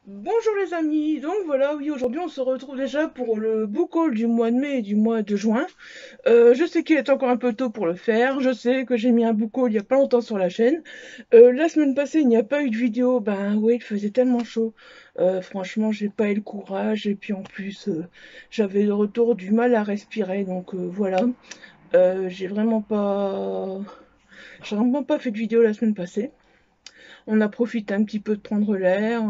Bonjour les amis, donc voilà, oui, aujourd'hui on se retrouve déjà pour le book haul du mois de mai et du mois de juin. Je sais qu'il est encore un peu tôt pour le faire, je sais que j'ai mis un book haul il y a pas longtemps sur la chaîne. La semaine passée il n'y a pas eu de vidéo, ben oui, il faisait tellement chaud. Franchement, j'ai pas eu le courage et puis en plus j'avais le retour du mal à respirer, donc voilà. J'ai vraiment pas fait de vidéo la semaine passée. On a profité un petit peu de prendre l'air,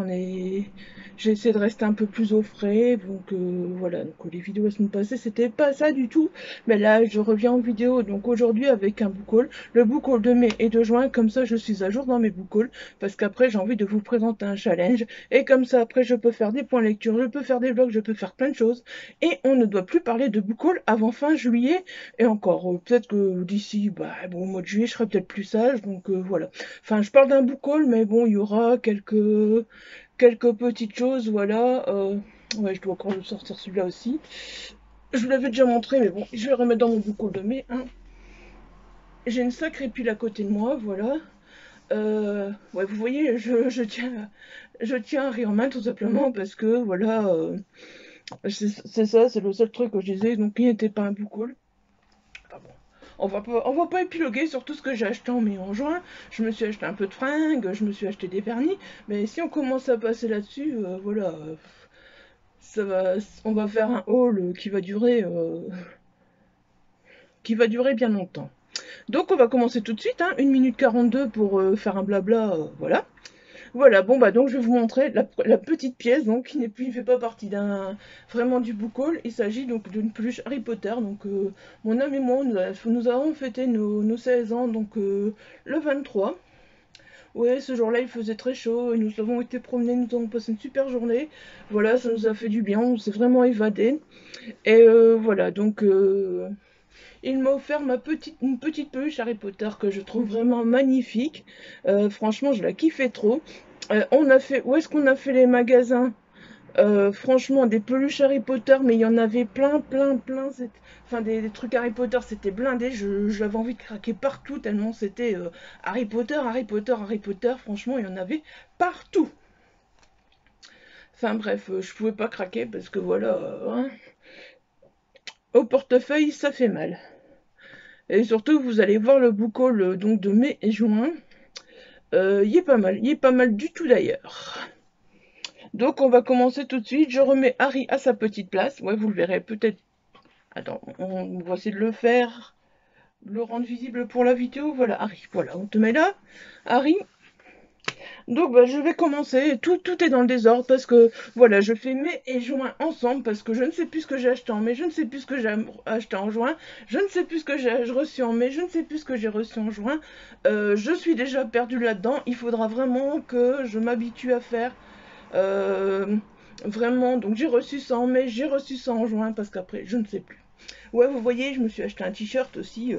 j'ai essayé de rester un peu plus au frais, donc voilà, donc les vidéos la semaine passée c'était pas ça du tout, mais là je reviens en vidéo, donc aujourd'hui avec un book haul, le book haul de mai et de juin, comme ça je suis à jour dans mes book hauls, parce qu'après j'ai envie de vous présenter un challenge, et comme ça après je peux faire des points lecture, je peux faire des vlogs, je peux faire plein de choses, et on ne doit plus parler de book haul avant fin juillet, et encore, peut-être que d'ici, bah bon, au mois de juillet je serai peut-être plus sage, donc voilà. Enfin, je parle d'un book haul, mais bon, il y aura quelques petites choses, voilà. Ouais, je dois encore sortir celui-là aussi. Je vous l'avais déjà montré, mais bon, je vais le remettre dans mon book haul de mai, hein. J'ai une sacrée pile à côté de moi, voilà. Ouais, vous voyez, je tiens un riz en main tout simplement parce que, voilà, c'est ça, c'est le seul truc que je disais, donc il n'était pas un book haul. Ah bon. On va pas épiloguer sur tout ce que j'ai acheté en mai et en juin. Je me suis acheté un peu de fringues, je me suis acheté des vernis, mais si on commence à passer là-dessus, voilà, ça va, on va faire un haul qui va durer bien longtemps. Donc on va commencer tout de suite, hein, 1 minute 42 pour faire un blabla, voilà. Voilà, bon bah donc je vais vous montrer la petite pièce donc qui ne fait pas partie d'un vraiment du book haul. Il s'agit donc d'une peluche Harry Potter. Donc mon ami et moi nous avons fêté nos 16 ans donc le 23. Ouais, ce jour-là il faisait très chaud et nous avons été promenés, nous avons passé une super journée. Voilà, ça nous a fait du bien, on s'est vraiment évadé. Et voilà, donc il m'a offert une petite peluche Harry Potter que je trouve vraiment magnifique. Franchement, je la kiffais trop. Où est-ce qu'on a fait les magasins? Franchement, des peluches Harry Potter, mais il y en avait plein, plein, plein. Enfin, des trucs Harry Potter, c'était blindé. J'avais envie de craquer partout, tellement c'était Harry Potter, Harry Potter, Harry Potter. Franchement, il y en avait partout. Enfin bref, je pouvais pas craquer parce que voilà, hein, au portefeuille, ça fait mal. Et surtout, vous allez voir le book haul donc de mai et juin. Il est pas mal, il est pas mal du tout d'ailleurs. Donc on va commencer tout de suite. Je remets Harry à sa petite place. Ouais, vous le verrez peut-être. Attends, on va essayer de le faire, de le rendre visible pour la vidéo. Voilà, Harry. Voilà, on te met là. Harry. Donc bah, je vais commencer. Tout est dans le désordre parce que voilà, je fais mai et juin ensemble parce que je ne sais plus ce que j'ai acheté en mai, je ne sais plus ce que j'ai acheté en juin, je ne sais plus ce que j'ai reçu en mai, je ne sais plus ce que j'ai reçu en juin. Je suis déjà perdue là-dedans. Il faudra vraiment que je m'habitue à faire. Euh, Vraiment, donc j'ai reçu ça en mai, j'ai reçu ça en juin, parce qu'après, je ne sais plus. Ouais, vous voyez, je me suis acheté un t-shirt aussi.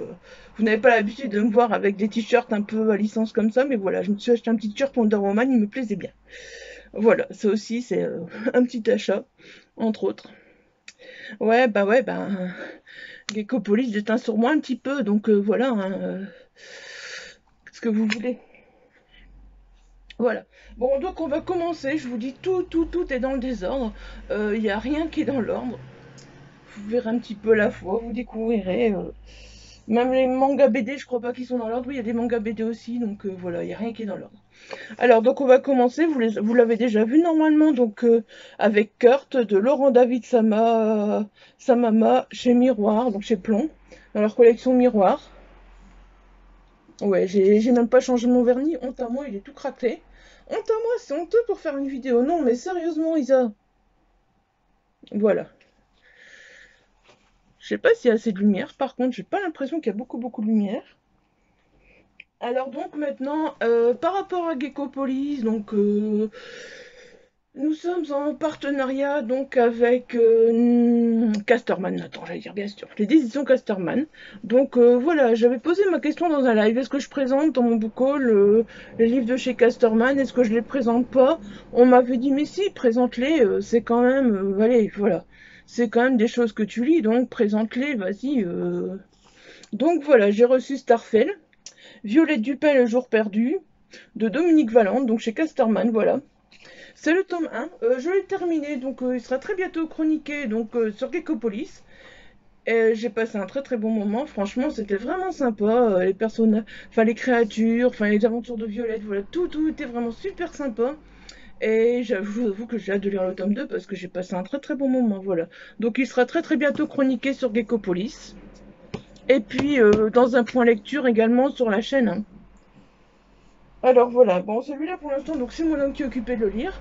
Vous n'avez pas l'habitude de me voir avec des t-shirts un peu à licence comme ça, mais voilà, je me suis acheté un petit t-shirt Wonder Woman, il me plaisait bien. Voilà, ça aussi, c'est un petit achat, entre autres. Ouais, Geckopolis déteint sur moi un petit peu, donc voilà, hein, ce que vous voulez. Voilà. Bon, donc on va commencer. Je vous dis tout est dans le désordre. Il n'y a rien qui est dans l'ordre. Vous verrez un petit peu la fois, vous découvrirez. Même les mangas BD, je crois pas qu'ils sont dans l'ordre. Oui, il y a des mangas BD aussi, donc voilà, il n'y a rien qui est dans l'ordre. Alors, donc on va commencer. Vous l'avez déjà vu normalement, donc avec Kurt de Laurent David Samama chez Miroir, donc chez Plomb, dans leur collection Miroir. Ouais, j'ai même pas changé mon vernis. Honte à moi, il est tout craqué. Honte à moi, c'est honteux pour faire une vidéo. Non, mais sérieusement, Isa. Voilà. Je sais pas s'il y a assez de lumière. Par contre, j'ai pas l'impression qu'il y a beaucoup de lumière. Alors donc maintenant, par rapport à Geckopolis, donc nous sommes en partenariat donc avec Casterman. Attends, j'allais dire bien sûr, les éditions Casterman. Donc voilà, j'avais posé ma question dans un live. Est-ce que je présente dans mon book haul les livres de chez Casterman? Est-ce que je les présente pas? On m'avait dit mais si, présente-les. C'est quand même, allez, voilà, c'est quand même des choses que tu lis, donc présente-les, vas-y. Donc voilà, j'ai reçu Starfell, Violette Dupin, Le jour perdu, de Dominique Valente, donc chez Casterman, voilà. C'est le tome 1. Je l'ai terminé, donc il sera très bientôt chroniqué donc, sur Geckopolis. Et j'ai passé un très très bon moment. Franchement, c'était vraiment sympa. Les personnages, enfin les créatures, enfin les aventures de Violette, voilà, tout était vraiment super sympa. Et j'avoue que j'ai hâte de lire le tome 2 parce que j'ai passé un très très bon moment, voilà. Donc il sera très très bientôt chroniqué sur Geckopolis. Et puis dans un point lecture également sur la chaîne, hein. Alors voilà, bon celui-là pour l'instant, donc c'est mon homme qui est occupé de le lire.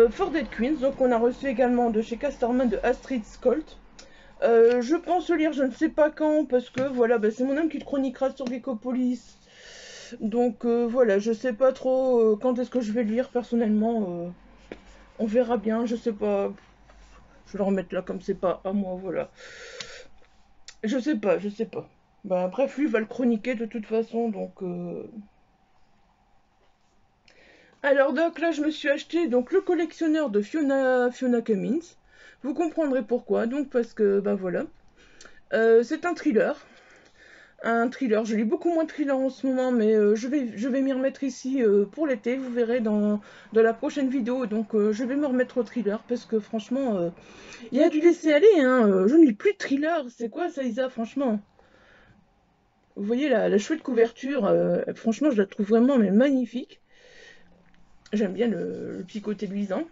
For Dead Queens, donc on a reçu également de chez Casterman de Astrid Skolt. Je pense le lire, je ne sais pas quand, parce que voilà, bah, c'est mon homme qui le chroniquera sur Geckopolis. Donc voilà, je sais pas trop quand est-ce que je vais le lire personnellement. On verra bien, je sais pas. Je vais le remettre là comme c'est pas à moi, voilà. Je sais pas. Bah, bref, lui va le chroniquer de toute façon, donc. Alors donc là, je me suis acheté donc le collectionneur de Fiona Cummins. Vous comprendrez pourquoi. Donc parce que bah voilà, c'est un thriller. Un thriller. Je lis beaucoup moins de thrillers en ce moment, mais je vais m'y remettre ici pour l'été. Vous verrez dans la prochaine vidéo. Donc je vais me remettre au thriller parce que franchement, il y a du laisser aller. Hein. Je ne lis plus de thriller. C'est quoi ça, Isa, franchement? Vous voyez la chouette couverture. Franchement, je la trouve vraiment mais magnifique. J'aime bien le petit côté luisant.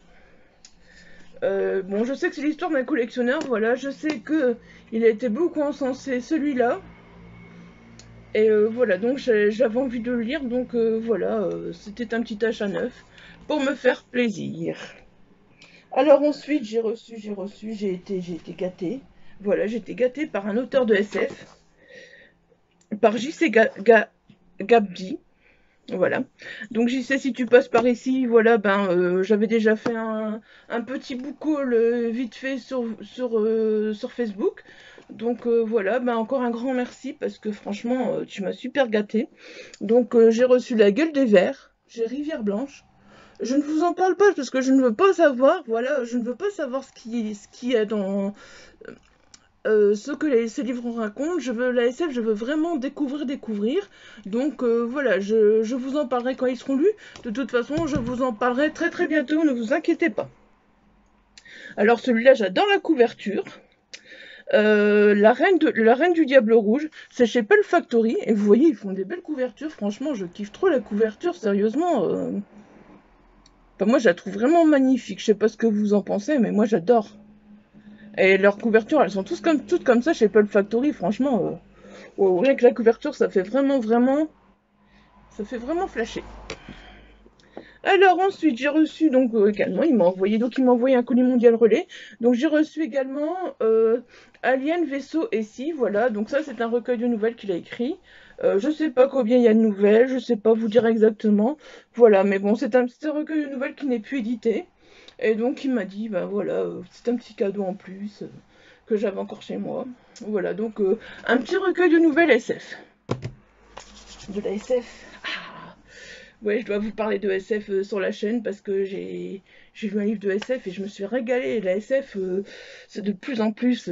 Bon, je sais que c'est l'histoire d'un collectionneur. Voilà, je sais que il a été beaucoup encensé celui-là. Et voilà, donc j'avais envie de le lire, donc voilà, c'était un petit achat neuf pour me faire plaisir. Alors ensuite, j'ai été gâtée. Voilà, j'ai été gâtée par un auteur de SF, par J.C. Gabdi. Voilà. Donc JC, si tu passes par ici, voilà, ben j'avais déjà fait un petit book haul vite fait sur Facebook. Donc voilà, ben encore un grand merci parce que franchement, tu m'as super gâté. Donc j'ai reçu La Gueule des Vers, j'ai Rivière Blanche. Je ne vous en parle pas parce que je ne veux pas savoir, voilà, je ne veux pas savoir ce qui est dans ce que ces livres racontent. Je veux la SF, je veux vraiment découvrir. Donc voilà, je vous en parlerai quand ils seront lus. De toute façon, je vous en parlerai très très bientôt, ne vous inquiétez pas. Alors celui-là, j'adore la couverture. La Reine du Diable Rouge, c'est chez Pulp Factory. Et vous voyez, ils font des belles couvertures. Franchement, je kiffe trop la couverture, sérieusement. Enfin, moi, je la trouve vraiment magnifique. Je sais pas ce que vous en pensez, mais moi, j'adore. Et leurs couvertures, elles sont toutes comme ça chez Pulp Factory. Franchement, wow, rien que la couverture, ça fait vraiment flasher. Alors ensuite, j'ai reçu donc également, il m'a envoyé un colis mondial relais. Donc j'ai reçu également Alien, Vaisseau et Si, voilà. Donc ça, c'est un recueil de nouvelles qu'il a écrit. Je sais pas combien il y a de nouvelles, je sais pas vous dire exactement. Voilà, mais bon, c'est un petit recueil de nouvelles qui n'est plus édité. Et donc il m'a dit, ben voilà, c'est un petit cadeau en plus que j'avais encore chez moi. Voilà, donc un petit recueil de nouvelles SF. De la SF. Ah. Ouais, je dois vous parler de SF sur la chaîne parce que j'ai lu un livre de SF et je me suis régalée. La SF, c'est de plus en plus.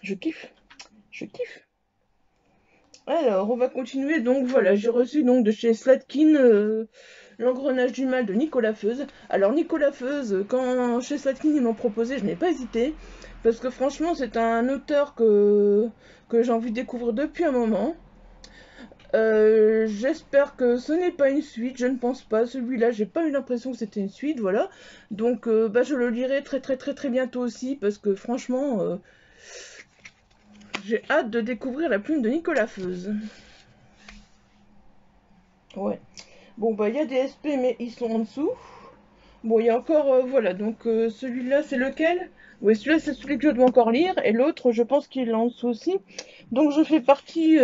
Je kiffe. Je kiffe. Alors, on va continuer. Donc voilà, j'ai reçu donc de chez Slatkin L'Engrenage du Mal de Nicolas Feuze. Alors Nicolas Feuze, quand chez Slatkin ils m'ont proposé, je n'ai pas hésité. Parce que franchement, c'est un auteur que j'ai envie de découvrir depuis un moment. J'espère que ce n'est pas une suite, je ne pense pas. Celui-là, j'ai pas eu l'impression que c'était une suite, voilà. Donc, bah, je le lirai très bientôt aussi, parce que franchement, j'ai hâte de découvrir la plume de Nicolas Feuze. Ouais. Bon, bah, il y a des SP, mais ils sont en dessous. Bon, il y a encore, voilà, donc celui-là, c'est lequel? Oui, celui-là, c'est celui que je dois encore lire, et l'autre, je pense qu'il est en dessous aussi. Donc, je fais partie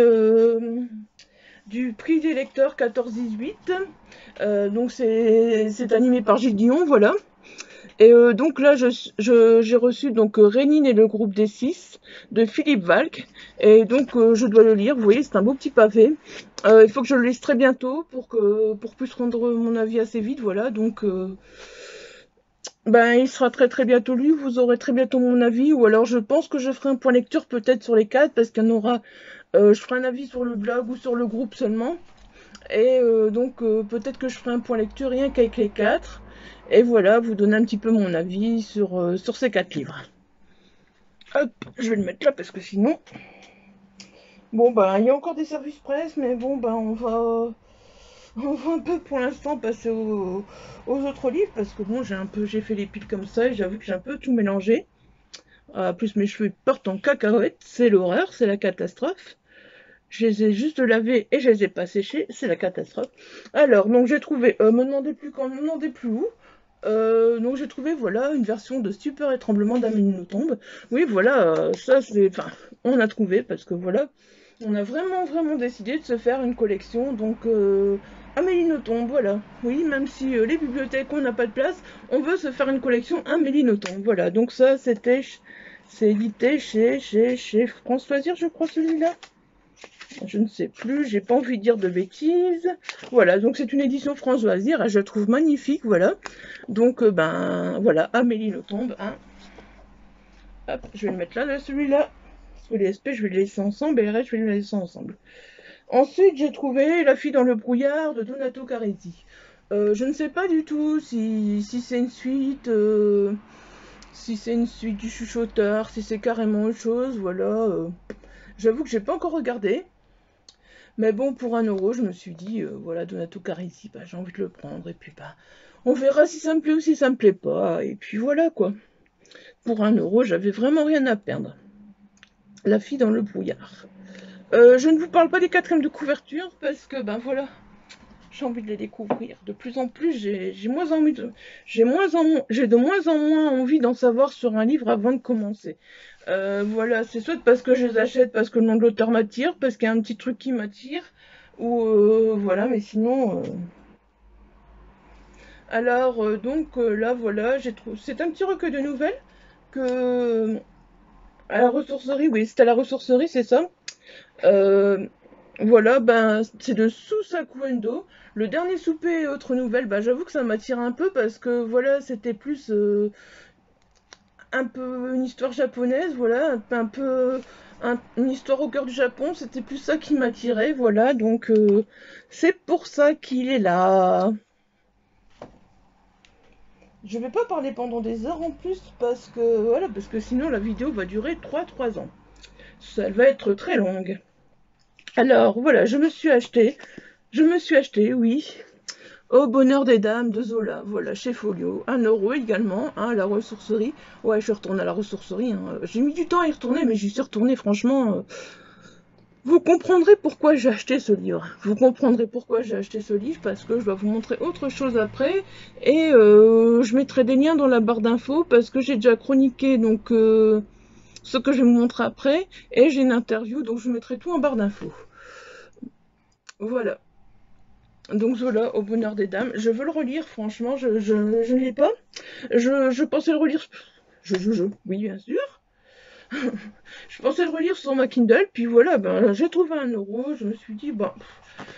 du prix des lecteurs 14-18. Donc c'est animé par Gilles Dion, voilà. Et donc là, j'ai reçu donc Rénine et le groupe des 6 de Philippe Valk. Et donc je dois le lire. Vous voyez, c'est un beau petit pavé. Il faut que je le lise très bientôt pour plus rendre mon avis assez vite, voilà. Donc ben il sera très bientôt lu. Vous aurez très bientôt mon avis. Ou alors je pense que je ferai un point lecture peut-être sur les 4 parce qu'il y en aura. Je ferai un avis sur le blog ou sur le groupe seulement. Et donc peut-être que je ferai un point lecture rien qu'avec les 4. Et voilà, vous donner un petit peu mon avis sur ces 4 livres. Hop, je vais le mettre là parce que sinon... Bon, bah, il y a encore des services presse, mais bon, bah, on va un peu pour l'instant passer aux autres livres parce que bon, j'ai fait les piles comme ça et j'avoue que j'ai un peu tout mélangé. Plus mes cheveux partent en cacahuète, c'est l'horreur, c'est la catastrophe. Je les ai juste lavés et je les ai pas séchés, c'est la catastrophe. Alors, donc j'ai trouvé, me demandez plus quand, me demandez plus où. Donc j'ai trouvé, voilà, une version de Stupeur et Tremblement d'Amélie Nothomb. Oui, voilà, ça c'est, enfin, on a trouvé parce que voilà, on a vraiment décidé de se faire une collection, donc Amélie Nothomb, voilà. Oui, même si les bibliothèques, on n'a pas de place, on veut se faire une collection Amélie Nothomb, voilà. Donc ça, c'est édité chez France Loisirs, je crois, celui-là. Je ne sais plus, j'ai pas envie de dire de bêtises. Voilà, donc c'est une édition France Loisirs, je la trouve magnifique, voilà. Donc, ben, voilà, Amélie Nothomb, hein. Hop, je vais le mettre là, celui-là. Parce que les SP, je vais les laisser ensemble, et les restes, je vais les laisser ensemble. Ensuite, j'ai trouvé La fille dans le brouillard de Donato Caresi. Je ne sais pas du tout si c'est une suite, du chuchoteur, si c'est carrément autre chose, voilà. J'avoue que j'ai pas encore regardé. Mais bon, pour 1 €, je me suis dit, voilà, Donato Caresi, bah, j'ai envie de le prendre. Et puis, bah, on verra si ça me plaît ou si ça me plaît pas. Et puis voilà, quoi. Pour 1 €, j'avais vraiment rien à perdre. La fille dans le brouillard. Je ne vous parle pas des 4e de couverture parce que, ben voilà, j'ai envie de les découvrir. De plus en plus, j'ai de moins en moins envie d'en savoir sur un livre avant de commencer. Voilà, c'est soit parce que je les achète parce que le nom de l'auteur m'attire, parce qu'il y a un petit truc qui m'attire, ou voilà, mais sinon... Alors, donc là, voilà, j'ai trouvé... C'est un petit recueil de nouvelles que... À la ressourcerie, oui, c'est à la ressourcerie, c'est ça. Euh, Voilà, ben, c'est de Susaku Endo. Le dernier souper et autres nouvelles, ben, j'avoue que ça m'attire un peu parce que voilà, c'était plus un peu une histoire japonaise, voilà, un peu une histoire au cœur du Japon, c'était plus ça qui m'attirait, voilà, donc c'est pour ça qu'il est là. Je vais pas parler pendant des heures en plus parce que voilà, parce que sinon la vidéo va durer 3 ans. Ça va être très longue. Alors voilà, je me suis acheté, oui, Au bonheur des dames de Zola, voilà, chez Folio. 1 € également, hein, à la ressourcerie. Ouais, je suis retournée à la ressourcerie, hein. J'ai mis du temps à y retourner, mais j'y suis retournée, franchement. Vous comprendrez pourquoi j'ai acheté ce livre. Vous comprendrez pourquoi j'ai acheté ce livre, parce que je vais vous montrer autre chose après. Et je mettrai des liens dans la barre d'infos, parce que j'ai déjà chroniqué, donc, ce que je vais vous montrer après. Et j'ai une interview, donc je mettrai tout en barre d'infos. Voilà. Donc Zola, Au bonheur des dames. Je veux le relire, franchement, je ne l'ai pas. Je pensais le relire. Oui, bien sûr. Je pensais le relire sur ma Kindle, puis voilà, ben, j'ai trouvé 1 €. Je me suis dit, ben,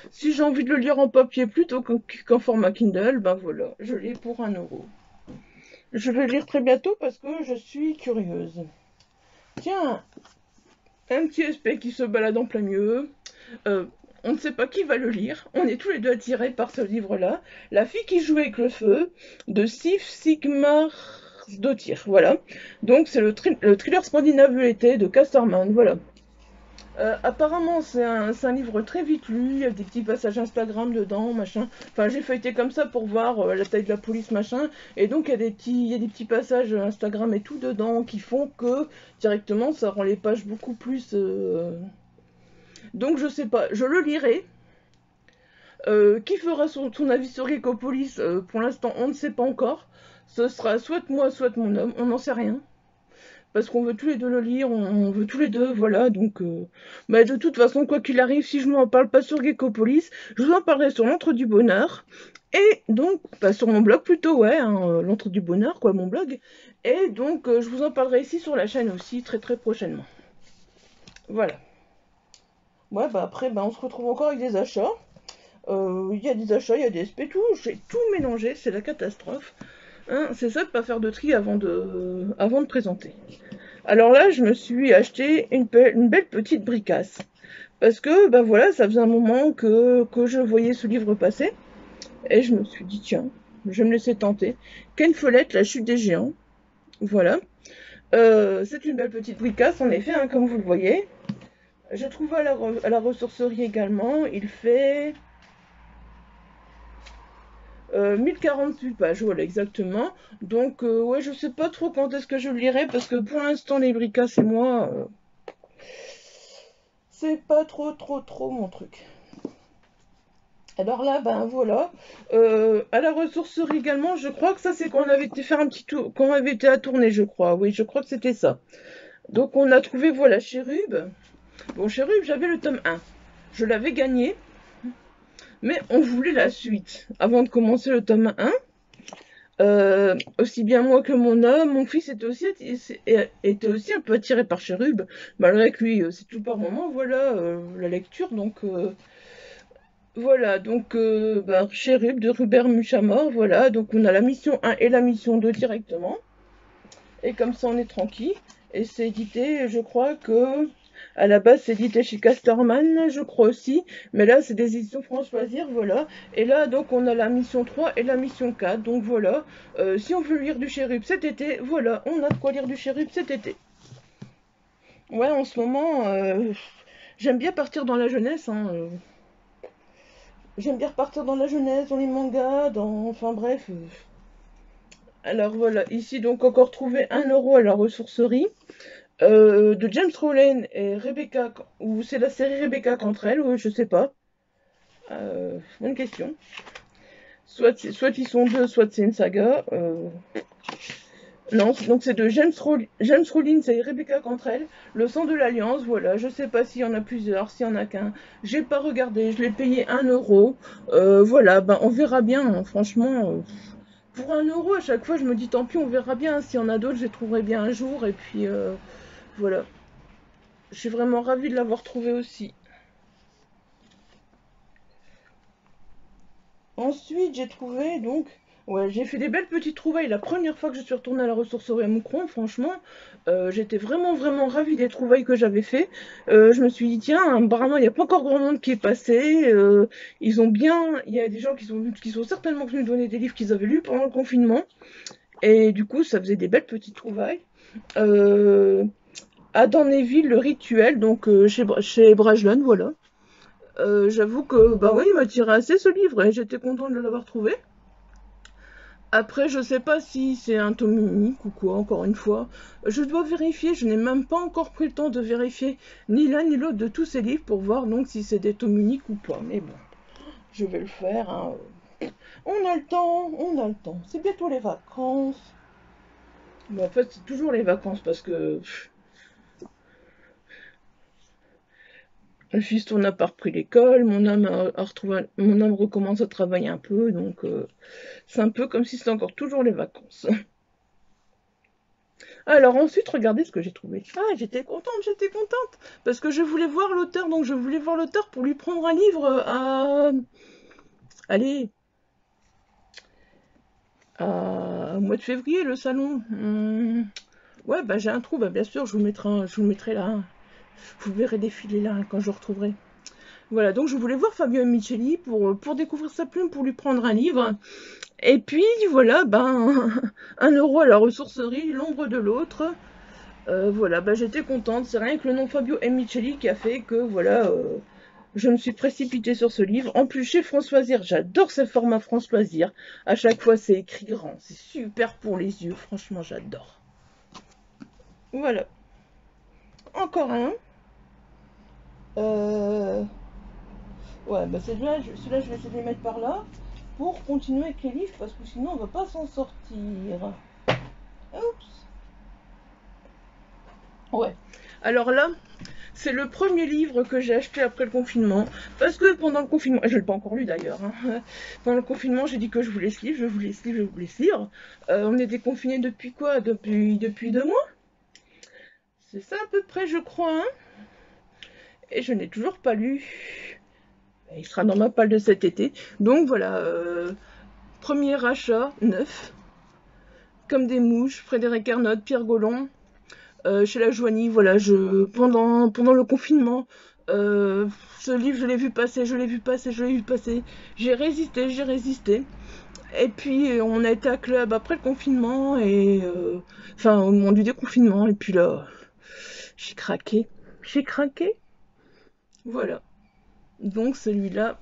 si j'ai envie de le lire en papier plutôt qu'en format Kindle, ben voilà, je l'ai pour 1 €. Je vais le lire très bientôt parce que je suis curieuse. Tiens, un petit SP qui se balade en plein milieu. On ne sait pas qui va le lire. On est tous les deux attirés par ce livre-là. La fille qui jouait avec le feu, de Sif Sigmar Dottir. Voilà. Donc c'est le thriller scandinave été de Casterman. Voilà. Apparemment c'est un livre très vite lu. Il y a des petits passages Instagram dedans, machin. Enfin j'ai feuilleté comme ça pour voir la taille de la police, machin. Et donc il y a des petits passages Instagram et tout dedans qui font que directement ça rend les pages beaucoup plus... Donc je sais pas, je le lirai. Qui fera son avis sur Gekopolis? Pour l'instant, on ne sait pas encore. Ce sera soit moi, soit mon homme, on n'en sait rien. Parce qu'on veut tous les deux le lire, on veut tous les deux, voilà, donc... Bah, de toute façon, quoi qu'il arrive, si je ne m'en parle pas sur Gekopolis, je vous en parlerai sur l'Antre du Bonheur. Et donc, bah, sur mon blog plutôt, ouais, hein, l'Antre du Bonheur, quoi, mon blog. Et donc, je vous en parlerai ici sur la chaîne aussi, très prochainement. Voilà. Ouais, bah après, bah, on se retrouve encore avec des achats. Il y a des achats, il y a des SP, tout, j'ai tout mélangé, c'est la catastrophe. Hein, c'est ça de pas faire de tri avant de présenter. Alors là, je me suis acheté une belle petite bricasse. Parce que, ben voilà, ça faisait un moment que je voyais ce livre passer. Et je me suis dit, tiens, je vais me laisser tenter. Ken Follett, La chute des géants. Voilà. C'est une belle petite bricasse, en effet, hein, comme vous le voyez. J'ai trouvé à la ressourcerie également. Il fait 1048 pages, voilà, exactement. Donc, ouais, je sais pas trop quand est-ce que je le lirai, parce que pour l'instant, les bricasses et moi, c'est pas trop mon truc. Alors là, ben voilà. À la ressourcerie également, je crois que ça, c'est quand on avait été faire un petit tour, quand on avait été à tourner, je crois. Oui, je crois que c'était ça. Donc, on a trouvé, voilà, Chérub. Bon, Chérub, j'avais le tome 1. Je l'avais gagné, mais on voulait la suite. Avant de commencer le tome 1, aussi bien moi que mon homme, mon fils était aussi un peu attiré par Chérub, malgré que lui, c'est tout par moment, voilà, la lecture, donc voilà, donc ben, Chérub de Robert Muchamore, voilà, donc on a la mission 1 et la mission 2 directement, et comme ça on est tranquille, et c'est édité, je crois que à la base, c'est édité chez Casterman, je crois aussi. Mais là, c'est des éditions France Loisirs, voilà. Et là, donc, on a la mission 3 et la mission 4. Donc, voilà. Si on veut lire du Chérub cet été, voilà. On a de quoi lire du Chérub cet été. Ouais, en ce moment, j'aime bien partir dans la jeunesse. Hein, J'aime bien repartir dans la jeunesse, dans les mangas, dans... Enfin, bref. Alors, voilà. Ici, donc, encore trouvé 1 € à la ressourcerie. De James Rowland et Rebecca, ou c'est la série Rebecca contre elle, ou je sais pas. Bonne question. Soit ils sont deux, soit c'est une saga. Non, donc c'est de James Rollins et Rebecca Cantrell, Le sang de l'Alliance, voilà, je sais pas s'il y en a plusieurs, s'il y en a qu'un, j'ai pas regardé, je l'ai payé 1 €, voilà, ben on verra bien, hein, franchement, pour 1 € à chaque fois je me dis tant pis, on verra bien, s'il y en a d'autres je les trouverai bien un jour, et puis voilà, je suis vraiment ravie de l'avoir trouvé aussi. Ensuite, j'ai trouvé donc. Ouais, j'ai fait des belles petites trouvailles. La première fois que je suis retournée à la ressourcerie à Moucron, franchement, j'étais vraiment ravie des trouvailles que j'avais fait. Je me suis dit, tiens, apparemment, il n'y a pas encore grand monde qui est passé. Ils ont bien. Il y a des gens qui sont certainement venus donner des livres qu'ils avaient lus pendant le confinement. Et du coup, ça faisait des belles petites trouvailles. Euh, Adam Neville, le rituel, donc chez Brajlon, voilà. J'avoue que, bah oui, il m'a tiré assez ce livre et j'étais contente de l'avoir trouvé. Après, je sais pas si c'est un tome unique ou quoi, encore une fois. Je dois vérifier, je n'ai même pas encore pris le temps de vérifier ni l'un ni l'autre de tous ces livres pour voir donc si c'est des tomes uniques ou pas. Mais bon, je vais le faire, hein. On a le temps, on a le temps. C'est bientôt les vacances. Mais en fait, c'est toujours les vacances parce que le fiston n'a pas repris l'école, mon âme recommence à travailler un peu, donc c'est un peu comme si c'était encore toujours les vacances. Alors ensuite, regardez ce que j'ai trouvé. Ah, j'étais contente, parce que je voulais voir l'auteur, donc je voulais voir l'auteur pour lui prendre un livre à... Allez, au mois de février, le salon. Ouais, bah j'ai un trou, bah bien sûr, je vous le mettrai là. Hein. Vous le verrez défiler là quand je le retrouverai. Voilà, donc je voulais voir Fabio Micheli pour découvrir sa plume, pour lui prendre un livre. Et puis voilà, ben 1 € à la ressourcerie, l'ombre de l'autre. Voilà, bah j'étais contente. C'est rien que le nom Fabio M. Micheli qui a fait que voilà, je me suis précipitée sur ce livre. En plus, chez Françoisire, j'adore ce format Françoisire. À chaque fois, c'est écrit grand. C'est super pour les yeux. Franchement, j'adore. Voilà. Encore un. Euh, Ouais, bah celui-là, je vais essayer de les mettre par là pour continuer avec les livres parce que sinon on va pas s'en sortir. Oups. Ouais. Alors là, c'est le premier livre que j'ai acheté après le confinement. Parce que pendant le confinement, je ne l'ai pas encore lu d'ailleurs. Hein. Pendant le confinement, j'ai dit que je voulais ce livre, je voulais ce livre, je voulais ce livre. On est déconfiné depuis quoi? Depuis 2 mois? C'est ça à peu près, je crois. Hein, et je n'ai toujours pas lu. Il sera dans ma palle de cet été. Donc voilà, premier achat, neuf. Comme des mouches, Frédéric Ernotte, Pierre Gollon. Chez la Joanie, voilà, pendant le confinement, ce livre, je l'ai vu passer, je l'ai vu passer, je l'ai vu passer. J'ai résisté, j'ai résisté. Et puis on a été à club après le confinement et enfin au moment du déconfinement et puis là j'ai craqué. J'ai craqué. Voilà. Donc celui-là,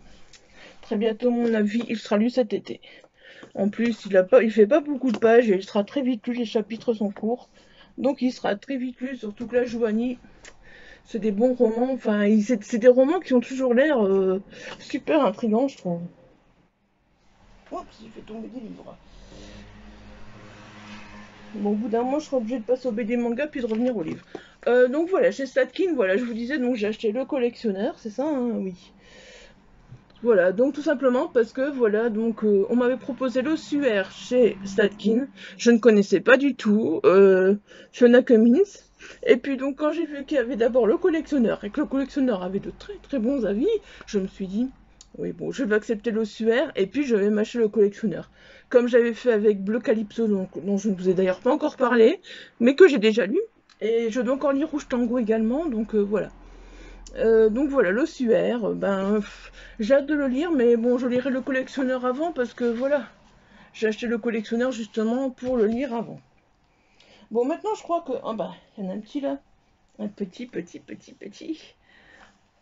très bientôt à mon avis, il sera lu cet été. En plus, il fait pas beaucoup de pages et il sera très vite lu, les chapitres sont courts. Donc il sera très vite lu, surtout que la Giovanni, c'est des bons romans, enfin c'est des romans qui ont toujours l'air super intrigants, je trouve. Oups, j'ai fait tomber des livres. Bon, au bout d'un moment, je serai obligée de passer au BD manga puis de revenir au livre. Donc voilà, chez Statkin, voilà, je vous disais, donc j'ai acheté le collectionneur, c'est ça, hein, oui. Voilà, donc tout simplement parce que voilà, donc on m'avait proposé l'ossuaire chez Statkin, je ne connaissais pas du tout Fiona Cummins, et puis donc quand j'ai vu qu'il y avait d'abord le collectionneur et que le collectionneur avait de très très bons avis, je me suis dit, oui bon, je vais accepter l'ossuaire et puis je vais m'acheter le collectionneur. Comme j'avais fait avec Bleu Calypso, dont je ne vous ai d'ailleurs pas encore parlé, mais que j'ai déjà lu, et je dois encore lire Rouge Tango également, donc voilà. Donc voilà, l'ossuaire, j'ai hâte de le lire, mais bon, je lirai le collectionneur avant parce que voilà, j'ai acheté le collectionneur justement pour le lire avant. Bon, maintenant je crois que, ah bah, il y en a un petit là, un petit.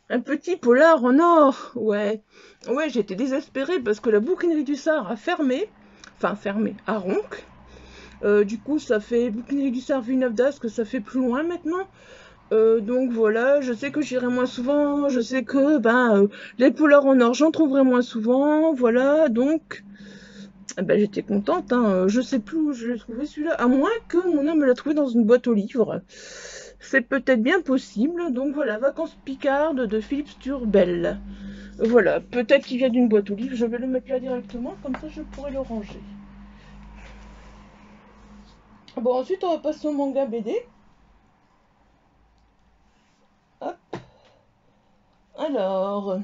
Un petit polar en or, ouais. Ouais, j'étais désespérée parce que la bouquinerie du Sar a fermé, enfin fermé, à Ronc. Du coup, ça fait bouquinerie du Sar Villeneuve d'Ascq, ça fait plus loin maintenant. Donc voilà, je sais que j'irai moins souvent, je sais que les polars en or j'en trouverai moins souvent, voilà, donc j'étais contente, hein. Je sais plus où je l'ai trouvé celui-là, à moins que mon homme me l'a trouvé dans une boîte aux livres. C'est peut-être bien possible, donc voilà, Vacances Picardes de Philippe Sturbel. Voilà, peut-être qu'il vient d'une boîte aux livres, je vais le mettre là directement, comme ça je pourrai le ranger. Bon, ensuite on va passer au manga BD. Hop. Alors,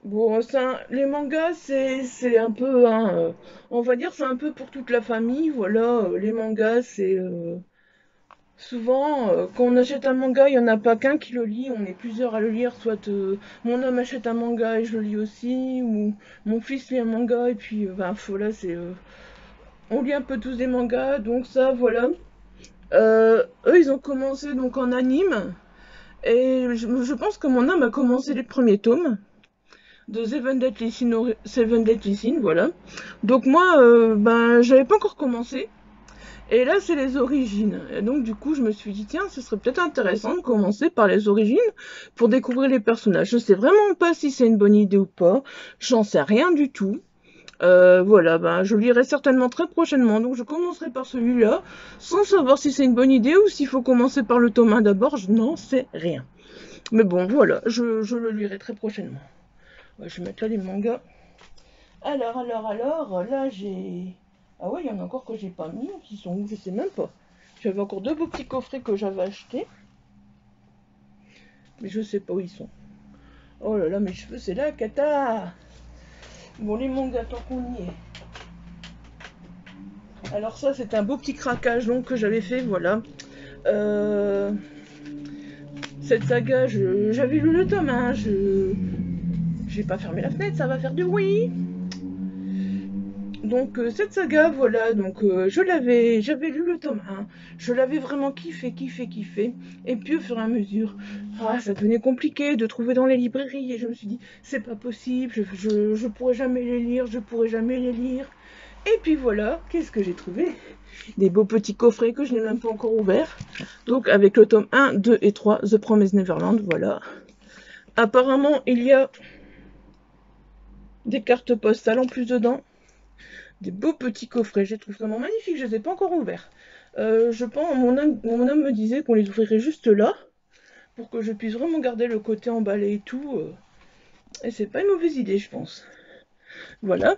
bon, les mangas, c'est un peu, hein, on va dire, c'est un peu pour toute la famille. Voilà, les mangas, c'est souvent quand on achète un manga, il n'y en a pas qu'un qui le lit, on est plusieurs à le lire. Soit mon homme achète un manga et je le lis aussi, ou mon fils lit un manga et puis, voilà, on lit un peu tous des mangas, donc ça, voilà. Eux, ils ont commencé donc en anime, et je pense que mon homme a commencé les premiers tomes de Seven Deadly Sin, voilà. Donc moi, j'avais pas encore commencé. Et là, c'est les origines. Et donc, du coup, je me suis dit, tiens, ce serait peut-être intéressant de commencer par les origines pour découvrir les personnages. Je sais vraiment pas si c'est une bonne idée ou pas. J'en sais rien du tout. Voilà, je lirai certainement très prochainement. Donc, je commencerai par celui-là, sans savoir si c'est une bonne idée ou s'il faut commencer par le tome 1 d'abord. Je n'en sais rien. Mais bon, voilà, je le lirai très prochainement. Ouais, je vais mettre là les mangas. Alors, là j'ai... Ah ouais, il y en a encore que j'ai pas mis, qui sont où, je sais même pas. J'avais encore deux beaux petits coffrets que j'avais achetés. Mais je sais pas où ils sont. Oh là là, mes cheveux, c'est la cata. Bon, les mangas, tant qu'on y est. Alors ça, c'est un beau petit craquage donc que j'avais fait, voilà. Cette saga, j'avais lu le tome 1, j'ai pas fermé la fenêtre, ça va faire du bruit. Donc cette saga, voilà, donc j'avais lu le tome 1, je l'avais vraiment kiffé. Et puis au fur et à mesure, ça devenait compliqué de trouver dans les librairies et je me suis dit, c'est pas possible, je pourrais jamais les lire, Et puis voilà, qu'est-ce que j'ai trouvé? Des beaux petits coffrets que je n'ai même pas encore ouverts. Donc avec le tome 1, 2 et 3, The Promised Neverland, voilà. Apparemment, il y a des cartes postales en plus dedans. Des beaux petits coffrets, je les trouve vraiment magnifiques, je les ai pas encore ouverts. Je pense, mon homme me disait qu'on les ouvrirait juste là, pour que je puisse vraiment garder le côté emballé et tout. Et c'est pas une mauvaise idée, je pense. Voilà.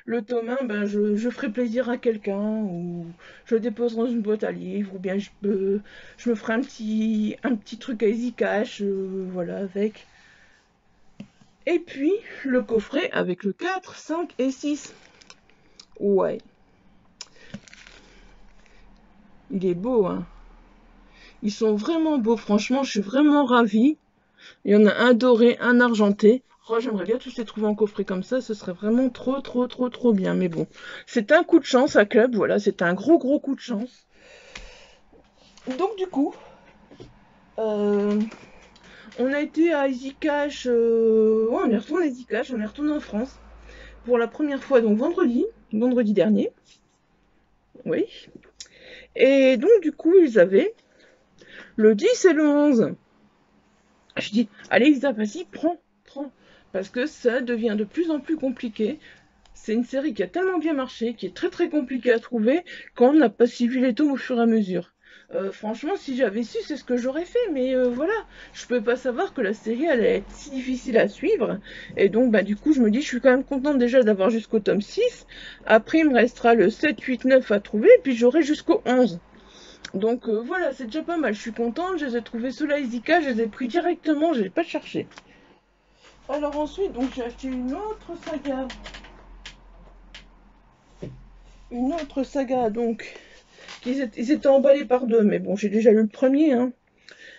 Le tome 1, je ferai plaisir à quelqu'un, ou je le déposerai dans une boîte à livres, ou bien je me ferai un petit truc à Easy Cash, voilà, avec. Et puis, le coffret avec le 4, 5 et 6. Ouais. Il est beau, hein. Ils sont vraiment beaux, franchement, je suis vraiment ravie. Il y en a un doré, un argenté. Oh, j'aimerais bien tous les trouver en coffret comme ça, ce serait vraiment trop bien. Mais bon, c'est un coup de chance à Club, voilà, c'est un gros coup de chance. Donc du coup, euh, on a été à Easy Cash, ouais, on est retourné à Easy Cash, on est retourné en France pour la première fois, donc vendredi dernier, oui. Et donc du coup, ils avaient le 10 et le 11. Je dis, allez Isa, vas-y, prends. Parce que ça devient de plus en plus compliqué. C'est une série qui a tellement bien marché, qui est très compliquée à trouver, qu'on n'a pas suivi les tomes au fur et à mesure. Franchement, si j'avais su, c'est ce que j'aurais fait, mais voilà, je peux pas savoir que la série allait être si difficile à suivre, et donc bah du coup je me dis, je suis quand même contente déjà d'avoir jusqu'au tome 6, après il me restera le 7, 8, 9 à trouver, puis j'aurai jusqu'au 11. Donc voilà, c'est déjà pas mal, je suis contente, je les ai trouvés sous la Izika, je les ai pris directement, je n'ai pas cherché. Alors ensuite, donc j'ai acheté une autre saga. Donc, ils étaient emballés par deux, mais bon, j'ai déjà lu le premier, hein.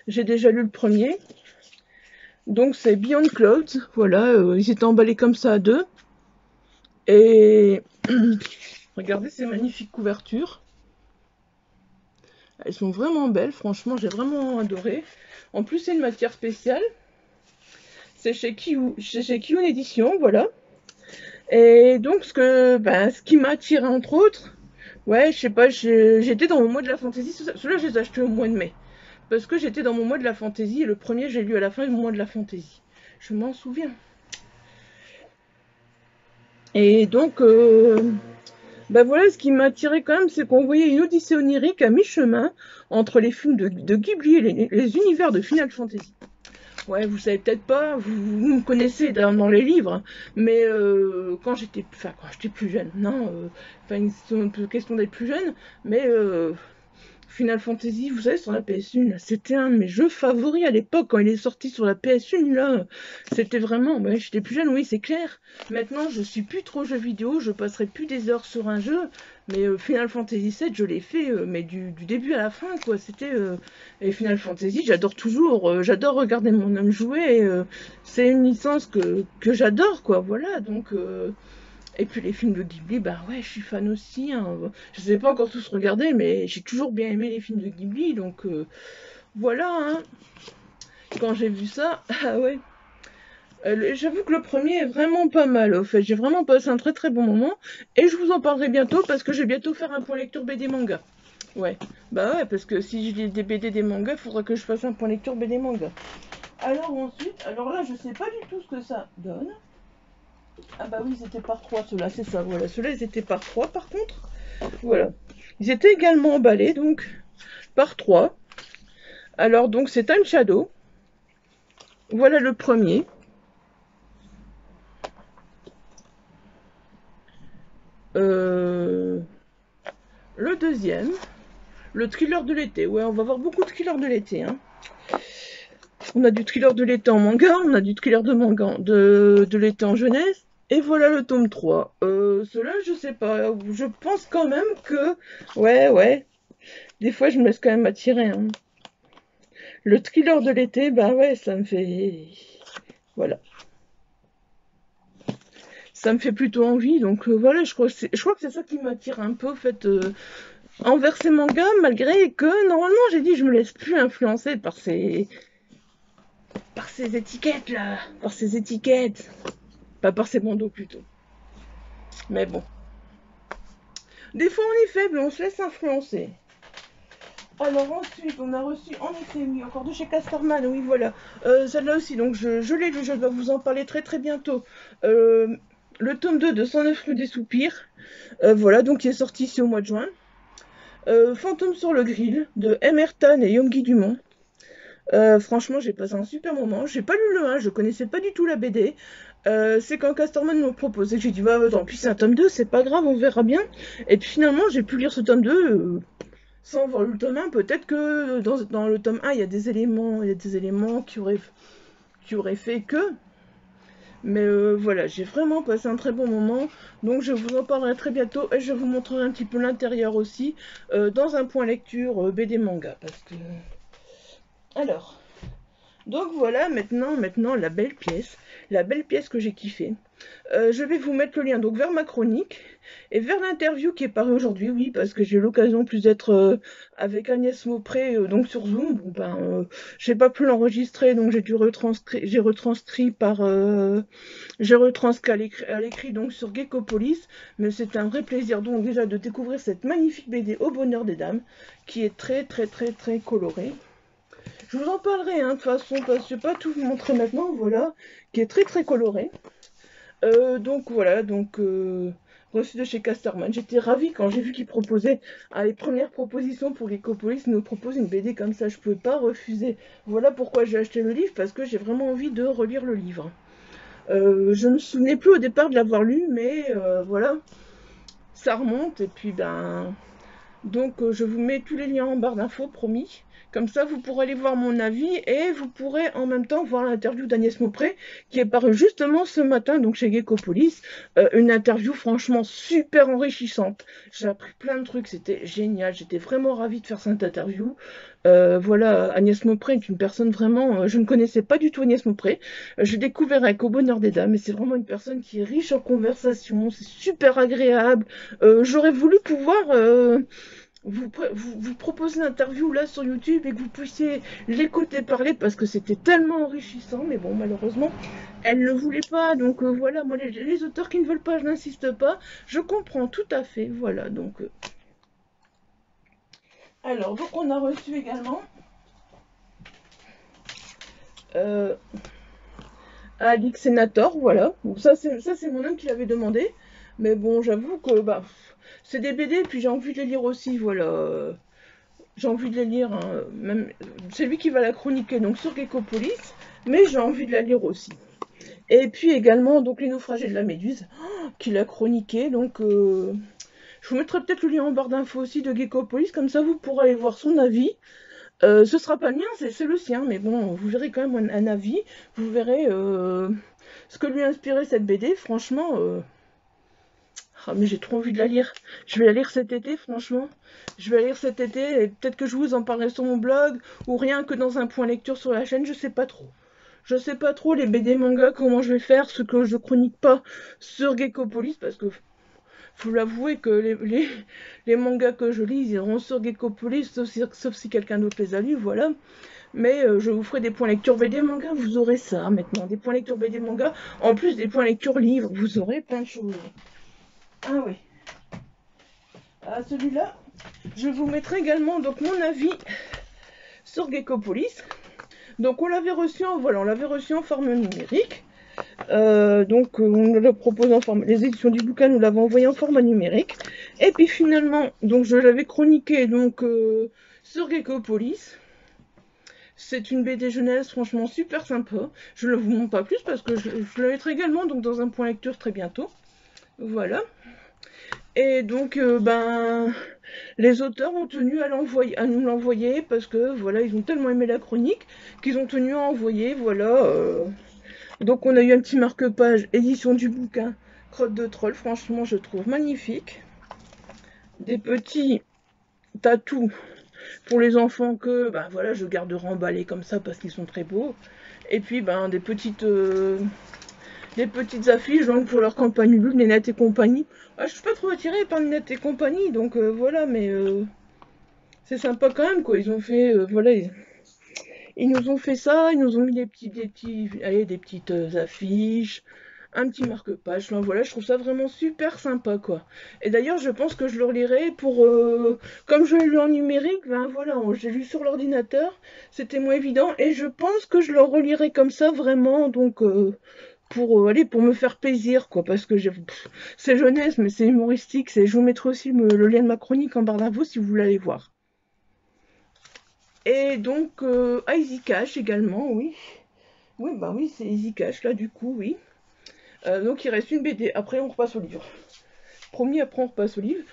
J'ai déjà lu le premier. Donc c'est Beyond Clouds, voilà, ils étaient emballés comme ça à deux. Et regardez ces magnifiques couvertures. Elles sont vraiment belles, franchement, j'ai vraiment adoré. En plus, c'est une matière spéciale. C'est chez Kiun Édition, voilà. Et donc, ce qui m'a attiré, entre autres, ouais, je sais pas, j'étais dans mon mois de la fantaisie. Ceux-là, je les ai achetés au mois de mai. Parce que j'étais dans mon mois de la fantaisie. Et le premier, j'ai lu à la fin du mois de la fantaisie. Je m'en souviens. Et donc, bah voilà, ce qui m'a attiré quand même, c'est qu'on voyait une odyssée onirique à mi-chemin entre les films de Ghibli et les univers de Final Fantasy. Ouais, vous savez peut-être pas, vous me connaissez dans les livres, mais quand j'étais plus jeune, non, c'est un peu question d'être plus jeune, mais Final Fantasy, vous savez, sur la PS1, c'était un de mes jeux favoris à l'époque, quand il est sorti sur la PS1, là, c'était vraiment, ouais, j'étais plus jeune, oui, c'est clair. Maintenant, je suis plus trop jeux vidéo, je passerai plus des heures sur un jeu, mais Final Fantasy VII, je l'ai fait, mais du début à la fin, quoi, et Final Fantasy, j'adore toujours, j'adore regarder mon homme jouer, c'est une licence que j'adore, quoi, voilà, donc... Et puis les films de Ghibli, bah ouais, je suis fan aussi, hein. Je ne les ai pas encore tous regardés, mais j'ai toujours bien aimé les films de Ghibli, donc voilà, hein. Quand j'ai vu ça, ah ouais. J'avoue que le premier est vraiment pas mal, au fait. J'ai vraiment passé un très bon moment, et je vous en parlerai bientôt, parce que je vais bientôt faire un point lecture BD manga. Ouais, bah ouais, parce que si je lis des BD des mangas, il faudra que je fasse un point lecture BD manga. Alors là, je sais pas du tout ce que ça donne. Ah bah oui, ils étaient par 3 ceux-là, c'est ça, voilà. Ceux-là, ils étaient par 3 par contre. Voilà. Ils étaient également emballés, donc, par 3. Alors, donc, c'est Time Shadow. Voilà le premier. Le deuxième. Le thriller de l'été. Ouais, on va avoir beaucoup de thrillers de l'été, hein. On a du thriller de l'été en manga, on a du thriller de manga de l'été en jeunesse. Et voilà le tome 3. Cela, je sais pas. Je pense quand même que... Ouais. Des fois, je me laisse quand même attirer, hein. Le thriller de l'été, bah ouais, ça me fait... Voilà. Ça me fait plutôt envie, donc voilà, je crois que c'est ça qui m'attire un peu, en fait, envers ces mangas, malgré que, normalement, j'ai dit, je me laisse plus influencer par ces étiquettes, là. Par ces étiquettes. Pas par ces bandeaux, plutôt. Mais bon. Des fois, on est faible, on se laisse influencer. Alors ensuite, on a reçu, en effet, oui, encore de chez Casterman, oui, voilà. Celle-là aussi, donc je l'ai lu, je dois vous en parler très bientôt. Le tome 2 de 109 rue des Soupirs, voilà, donc il est sorti ici au mois de juin. Fantôme sur le grill, de Emerton et Yongi Dumont. Franchement, j'ai passé un super moment. J'ai pas lu le 1, je connaissais pas du tout la BD. C'est quand Casterman m'a proposé que j'ai dit, bah tant pis, c'est un tome 2, c'est pas grave, on verra bien. Et puis finalement, j'ai pu lire ce tome 2 sans voir le tome 1. Peut-être que dans le tome 1, il y a des éléments qui auraient fait que. Mais voilà, j'ai vraiment passé un très bon moment. Donc je vous en parlerai très bientôt et je vous montrerai un petit peu l'intérieur aussi dans un point lecture BD manga. Parce que... Alors, Donc voilà, maintenant la belle pièce que j'ai kiffée. Je vais vous mettre le lien donc vers ma chronique et vers l'interview qui est parue aujourd'hui, oui, parce que j'ai eu l'occasion plus d'être avec Agnès Maupré donc sur Zoom. Bon, ben, j'ai pas pu l'enregistrer, donc j'ai retranscrit à l'écrit donc sur Geckopolis, mais c'est un vrai plaisir donc déjà de découvrir cette magnifique BD Au bonheur des dames, qui est très très très très colorée. Je vous en parlerai hein, de toute façon, parce que je vais pas tout vous montrer maintenant, voilà, qui est très très coloré. Donc voilà, reçu de chez Casterman. J'étais ravie quand j'ai vu qu'il proposait, à les premières propositions pour Geckopolis, nous propose une BD comme ça, je pouvais pas refuser. Voilà pourquoi j'ai acheté le livre, parce que j'ai vraiment envie de relire le livre. Je me souvenais plus au départ de l'avoir lu, mais voilà, ça remonte, et puis ben, je vous mets tous les liens en barre d'infos, promis. Comme ça, vous pourrez aller voir mon avis et vous pourrez en même temps voir l'interview d'Agnès Maupré qui est parue justement ce matin donc chez Geckopolis. Une interview franchement super enrichissante. J'ai appris plein de trucs, c'était génial. J'étais vraiment ravie de faire cette interview. Voilà, Agnès Maupré est une personne vraiment... je ne connaissais pas du tout Agnès Maupré. Je l'ai découvert avec Au bonheur des dames et c'est vraiment une personne qui est riche en conversation. C'est super agréable. J'aurais voulu pouvoir vous proposer l'interview là sur YouTube et que vous puissiez l'écouter parler parce que c'était tellement enrichissant, mais bon, malheureusement, elle ne voulait pas. Donc voilà, moi, les auteurs qui ne veulent pas, je n'insiste pas. Je comprends tout à fait. Voilà, Alors, donc on a reçu également euh, Alix Senator, voilà. Donc ça c'est mon homme qui l'avait demandé. Mais bon, j'avoue que bah, c'est des BD, puis j'ai envie de les lire aussi, voilà. J'ai envie de la lire, hein. Même, c'est lui qui va la chroniquer donc sur Geckopolis, mais j'ai envie de la lire aussi. Et puis également donc Les naufragés de la Méduse, qui l'a chroniqué, je vous mettrai peut-être le lien en barre d'infos aussi de Geckopolis, comme ça vous pourrez aller voir son avis. Ce sera pas le mien, c'est le sien, mais bon, vous verrez quand même un avis, vous verrez ce que lui a inspiré cette BD, franchement, ah, mais j'ai trop envie de la lire. Je vais la lire cet été, franchement. Je vais la lire cet été et peut-être que je vous en parlerai sur mon blog ou rien que dans un point lecture sur la chaîne, je sais pas trop. Je sais pas trop les BD manga, comment je vais faire, ce que je chronique pas sur Geckopolis parce que faut l'avouer que les mangas que je lis, ils iront sur Geckopolis sauf si quelqu'un d'autre les a lus, voilà. Mais je vous ferai des points lecture BD manga, vous aurez ça maintenant, des points lecture BD manga, en plus des points lecture livres, vous aurez plein de choses. Ah oui. À celui-là, je vous mettrai également donc mon avis sur Geckopolis. Donc on l'avait reçu en voilà, on l'avait reçu en forme numérique. On le propose en forme. Les éditions du bouquin nous l'avons envoyé en format numérique. Et puis finalement, donc je l'avais chroniqué sur Geckopolis. C'est une BD jeunesse franchement super sympa. Je ne vous montre pas plus parce que je la mettrai également donc dans un point lecture très bientôt. Voilà. Et les auteurs ont tenu à nous l'envoyer parce que voilà, ils ont tellement aimé la chronique qu'ils ont tenu à envoyer, voilà. Donc on a eu un petit marque-page édition du bouquin Crotte de troll, franchement je trouve magnifique. Des petits tatous pour les enfants que ben voilà, je garderai emballés comme ça parce qu'ils sont très beaux. Et puis des petites affiches donc pour leur campagne Ulule, Nénette et compagnie. Ah, je suis pas trop attirée par Nénette et compagnie, voilà, mais c'est sympa quand même quoi. Ils ont fait, voilà, ils nous ont fait ça, ils nous ont mis des petites affiches, un petit marque-page. Enfin, voilà, je trouve ça vraiment super sympa quoi. Et d'ailleurs, je pense que je le relirai comme je l'ai lu en numérique, ben voilà, j'ai lu sur l'ordinateur, c'était moins évident, et je pense que je le relirai comme ça vraiment, pour me faire plaisir quoi, parce que c'est jeunesse, mais c'est humoristique. Je vous mettrai aussi le lien de ma chronique en barre d'infos si vous voulez aller voir. Et Easy Cash également, oui. Oui, bah oui, c'est Easy Cash, là, du coup, oui. Donc, il reste une BD. Après, on repasse au livre. Promis, après, on repasse au livre.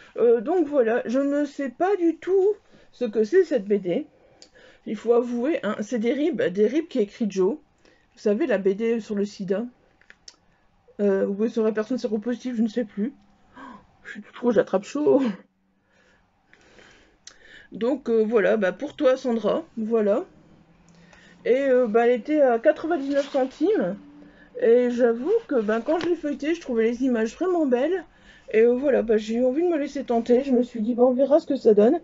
Donc, voilà, je ne sais pas du tout ce que c'est cette BD. Il faut avouer, hein, c'est des ribs qui écrit Joe. Vous savez, la BD sur le sida. Ou sur la personne séropositive, je ne sais plus. Je suis trop, j'attrape chaud. Voilà, bah pour toi, Sandra, voilà. Et elle était à 99 centimes. Et j'avoue que quand je l'ai feuilleté, je trouvais les images vraiment belles. Et voilà, j'ai eu envie de me laisser tenter. Je me suis dit, on verra ce que ça donne.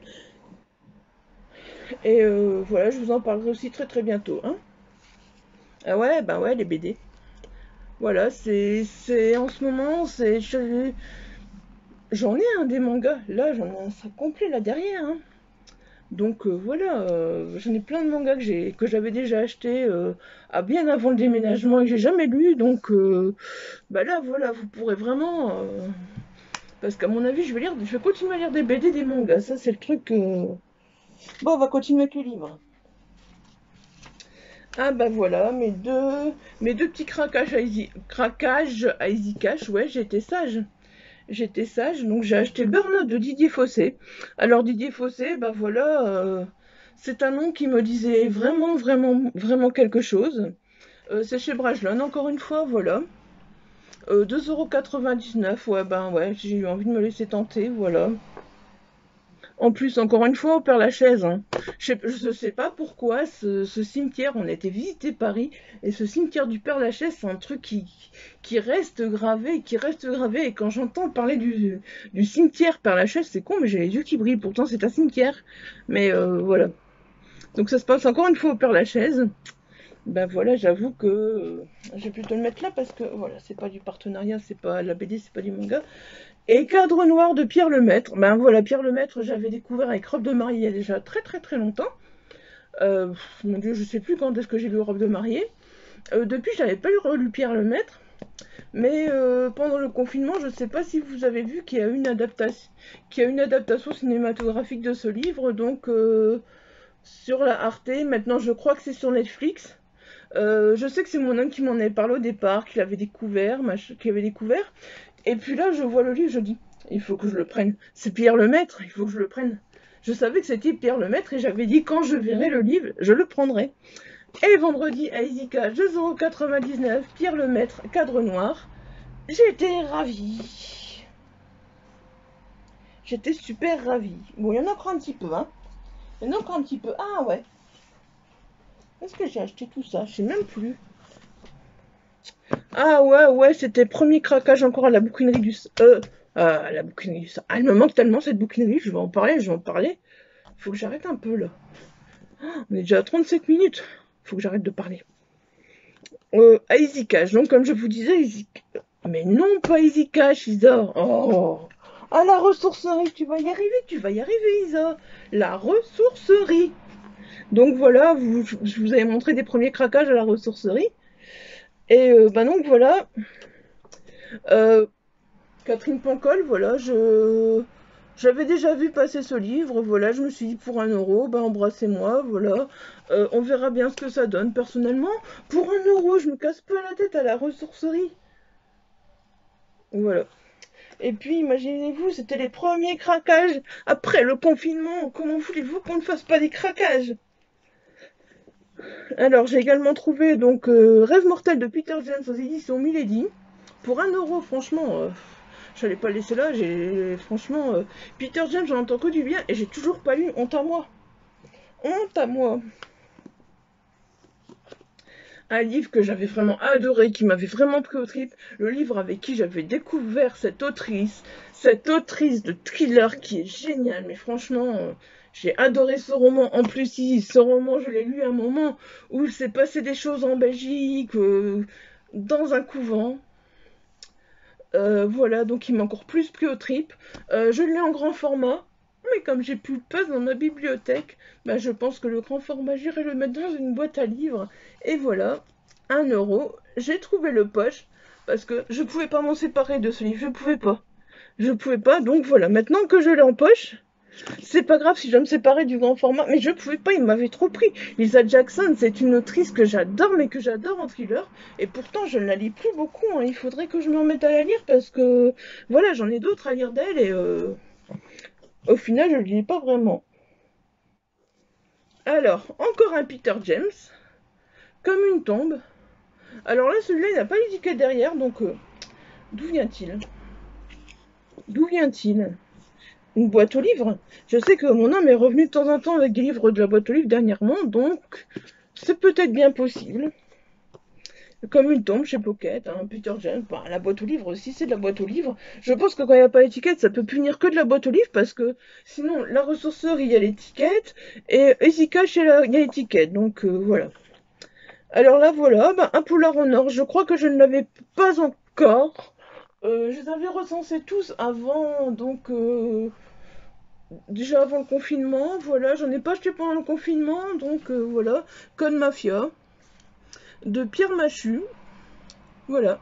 Et voilà, je vous en parlerai aussi très très bientôt. Hein. Ah ouais, ouais, les BD. Voilà, c'est en ce moment, j'en ai un des mangas. Là, j'en ai un sac complet là derrière. Hein. Donc voilà, j'en ai plein de mangas que j'avais déjà acheté bien avant le déménagement et que j'ai jamais lu. Donc là, voilà, vous pourrez vraiment. Parce qu'à mon avis, je vais continuer à lire des BD, des mangas. Ça, c'est le truc. Bon, on va continuer avec les livres. Ah voilà, mes deux petits craquages à Easy Cash, ouais, j'étais sage. J'étais sage, donc j'ai acheté Burnout de Didier Fossé. Alors Didier Fossé, voilà, c'est un nom qui me disait vraiment, vraiment, vraiment quelque chose. C'est chez Brajlon, encore une fois, voilà. 2,99 €, ouais, ouais, j'ai eu envie de me laisser tenter, voilà. En plus, encore une fois, au Père-Lachaise. Hein. Je sais pas pourquoi ce cimetière, on a été visiter Paris, et ce cimetière du Père-Lachaise, c'est un truc qui reste gravé, qui reste gravé. Et quand j'entends parler du cimetière Père-Lachaise, c'est con, mais j'ai les yeux qui brillent. Pourtant, c'est un cimetière. Mais voilà. Donc ça se passe encore une fois au Père-Lachaise. Voilà, j'avoue que je vais plutôt le mettre là parce que voilà, c'est pas du partenariat, c'est pas la BD, c'est pas du manga. Et Cadre noir de Pierre Lemaître. Voilà, Pierre Lemaître, j'avais découvert avec Robe de mariée il y a déjà très très très longtemps. Mon Dieu, je sais plus quand est-ce que j'ai lu Robe de mariée. Depuis, j'avais pas relu Pierre Lemaître. Mais pendant le confinement, je ne sais pas si vous avez vu qu'il y a une adaptation cinématographique de ce livre, donc sur la Arte. Maintenant, je crois que c'est sur Netflix. Je sais que c'est mon homme qui m'en avait parlé au départ, qu'il avait découvert, Et puis là, je vois le livre, je dis, il faut que je le prenne. C'est Pierre Lemaître, il faut que je le prenne. Je savais que c'était Pierre Lemaître et j'avais dit, quand je verrai le livre, je le prendrai. Et vendredi, à Izika, 2,99 €, Pierre Lemaître, cadre noir. J'étais ravie. J'étais super ravie. Bon, il y en a encore un petit peu, hein. Il y en a encore un petit peu. Ah ouais. Est-ce que j'ai acheté tout ça? Je sais même plus. Ah ouais, c'était premier craquage encore à la bouquinerie la bouquinerie du... Ah, elle me manque tellement cette bouquinerie, je vais en parler. Faut que j'arrête un peu là. On est déjà à 37 minutes. Faut que j'arrête de parler. À Easy Cash, donc comme je vous disais, Mais non, pas Easy Cash, Isa. Oh. À la ressourcerie, tu vas y arriver, Isa. La ressourcerie. Donc voilà, je vous avais montré des premiers craquages à la ressourcerie. Et donc voilà. Catherine Pancol, voilà, j'avais déjà vu passer ce livre, voilà, je me suis dit pour 1 €, embrassez-moi, voilà. On verra bien ce que ça donne. Personnellement, pour 1 €, je me casse pas la tête à la ressourcerie. Voilà. Et puis, imaginez-vous, c'était les premiers craquages après le confinement. Comment voulez-vous qu'on ne fasse pas des craquages? Alors, j'ai également trouvé donc Rêve mortel de Peter James aux éditions Milady. Pour 1 €, franchement, j'allais pas le laisser là. Franchement, Peter James, j'en entends que du bien et j'ai toujours pas lu. Honte à moi. Honte à moi. Un livre que j'avais vraiment adoré, qui m'avait vraiment pris aux tripes. Le livre avec qui j'avais découvert cette autrice de thriller qui est géniale. Mais franchement, j'ai adoré ce roman. En plus, ce roman, je l'ai lu à un moment où il s'est passé des choses en Belgique, dans un couvent. Voilà, donc il m'a encore plus pris aux tripes. Je l'ai en grand format, mais comme j'ai plus de place dans ma bibliothèque, je pense que le grand format, j'irai le mettre dans une boîte à livres. Et voilà, 1 €. J'ai trouvé le poche, parce que je pouvais pas m'en séparer de ce livre, je pouvais pas. Je pouvais pas, donc voilà, maintenant que je l'ai en poche, c'est pas grave si je me séparer du grand format, mais je pouvais pas, il m'avait trop pris. Lisa Jackson, c'est une autrice que j'adore, mais que j'adore en thriller, et pourtant je ne la lis plus beaucoup. Hein. Il faudrait que je me remette à la lire parce que voilà, j'en ai d'autres à lire d'elle et au final je ne lis pas vraiment. Alors, encore un Peter James, comme une tombe. Alors là, celui-là, il n'a pas l'étiquette derrière, donc d'où vient-il? D'où vient-il? Une boîte aux livres. Je sais que mon homme est revenu de temps en temps avec des livres de la boîte aux livres dernièrement, donc C'est peut-être bien possible. Comme une tombe chez Pocket, hein, Peter James, enfin, la boîte aux livres aussi, c'est de la boîte aux livres. Je pense que quand il n'y a pas d'étiquette, ça peut punir que de la boîte aux livres parce que sinon, la ressourcerie, il y a l'étiquette et Ezikash, il y a l'étiquette. Donc voilà. Alors là, voilà, bah, un polar en or. Je crois que je ne l'avais pas encore. Je les avais recensés tous avant, donc déjà avant le confinement. Voilà, j'en ai pas acheté pendant le confinement, donc voilà. Code Mafia de Pierre Machu. Voilà.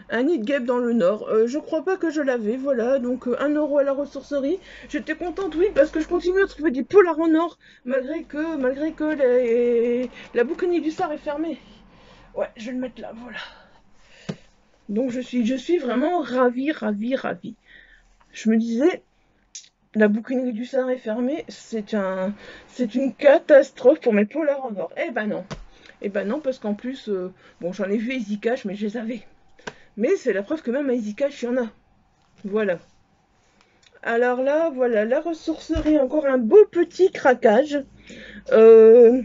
Un nid de guêpe dans le Nord. Je crois pas que je l'avais, voilà, donc 1 € à la ressourcerie. J'étais contente, oui, parce que je continue à trouver des polars en or, malgré que la bouquinerie du Sar est fermée. Ouais, je vais le mettre là, voilà. Donc je suis vraiment ravie, ravie, ravie. Je me disais, la bouquinerie du Sar est fermée, c'est une catastrophe pour mes polars en or. Eh ben non. Eh ben non, parce qu'en plus, bon, j'en ai vu Easy Cash, mais je les avais. Mais c'est la preuve que même à Easy Cash, il y en a. Voilà. Alors là, voilà, la ressourcerie, encore un beau petit craquage. Euh,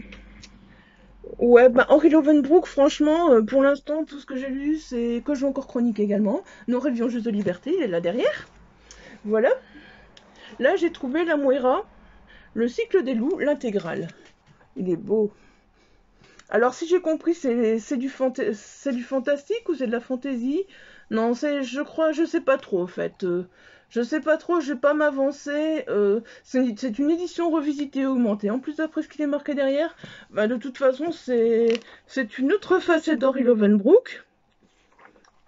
ouais, bah Henri Lovenbrook, franchement, pour l'instant, tout ce que j'ai lu, c'est que je joue encore chronique également. Nos rêvions juste de liberté, il est là derrière. Voilà. Là, j'ai trouvé la Moira, le cycle des loups, l'intégrale. Il est beau. Alors, si j'ai compris, c'est du fantastique ou c'est de la fantaisie? Non, je crois, je sais pas trop, en fait. Je sais pas trop, je vais pas m'avancer. C'est une édition revisitée et augmentée. En plus, d'après ce qu'il est marqué derrière, bah, de toute façon, c'est une autre facette d'Henri Lovenbrook.